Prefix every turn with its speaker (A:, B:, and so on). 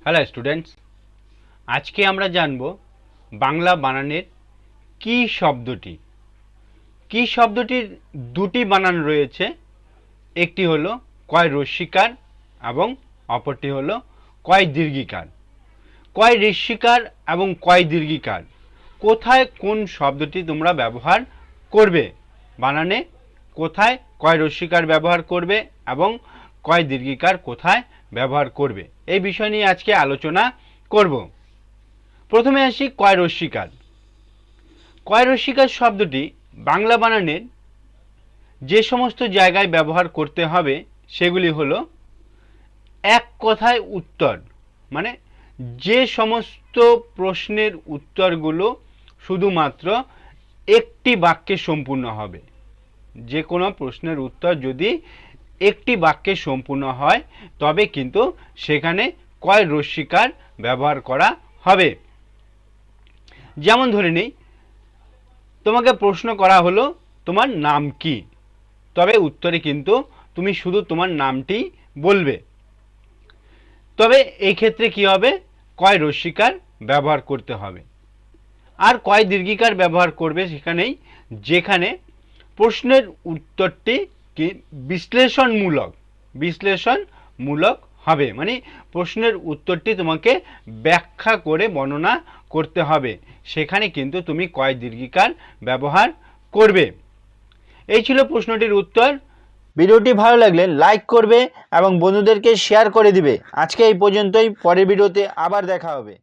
A: Hello students, আজকে আমরা জানব বাংলা বানানের কি শব্দটি। কি শব্দটির দুটি বানান রয়েছে, একটি হলো কয় রস্যিকার এবং অপরটি হলো কয় দীর্ঘিকার। কয় ঋস্যিকার এবং কয় দীর্ঘিকার কোথায় কোন শব্দটি তোমরা ব্যবহার করবে, বানানে কোথায় কয় রস্যিকার ব্যবহার করবে এবং কয় দীর্ঘিকার কোথায় ব্যবহার করবে, এই বিষয় নিয়ে আজকে আলোচনা করব। প্রথমে আসি কয় রস্যিকার। কয় রস্যিকার শব্দটি বাংলা বানানের যে সমস্ত জায়গায় ব্যবহার করতে হবে সেগুলি হলো এক কথায় উত্তর, মানে যে সমস্ত প্রশ্নের উত্তরগুলো শুধুমাত্র একটি বাক্যে সম্পূর্ণ হবে। যে কোনো প্রশ্নের উত্তর যদি একটি বাক্যে সম্পূর্ণ হয় তবে কিন্তু সেখানে কয় রস্যিকার ব্যবহার করা হবে। যেমন ধরে নেই, তোমাকে প্রশ্ন করা হলো তোমার নাম কি, তবে উত্তরে কিন্তু তুমি শুধু তোমার নামটি বলবে, তবে এই ক্ষেত্রে কি হবে, কয় রস্যিকার ব্যবহার করতে হবে। আর কয় দীর্ঘিকার ব্যবহার করবে সেখানেই, যেখানে প্রশ্নের উত্তরটি কি বিশ্লেষণমূলক হবে, মানে প্রশ্নের উত্তরটি তোমাকে ব্যাখ্যা করে বর্ণনা করতে হবে, সেখানে কিন্তু তুমি কয় দীর্ঘিকার ব্যবহার করবে। এই ছিল প্রশ্নটির উত্তর। ভিডিওটি ভালো লাগলে লাইক করবে এবং বন্ধুদেরকে শেয়ার করে দিবে। আজকে এই পর্যন্তই, পরের ভিডিওতে আবার দেখা হবে।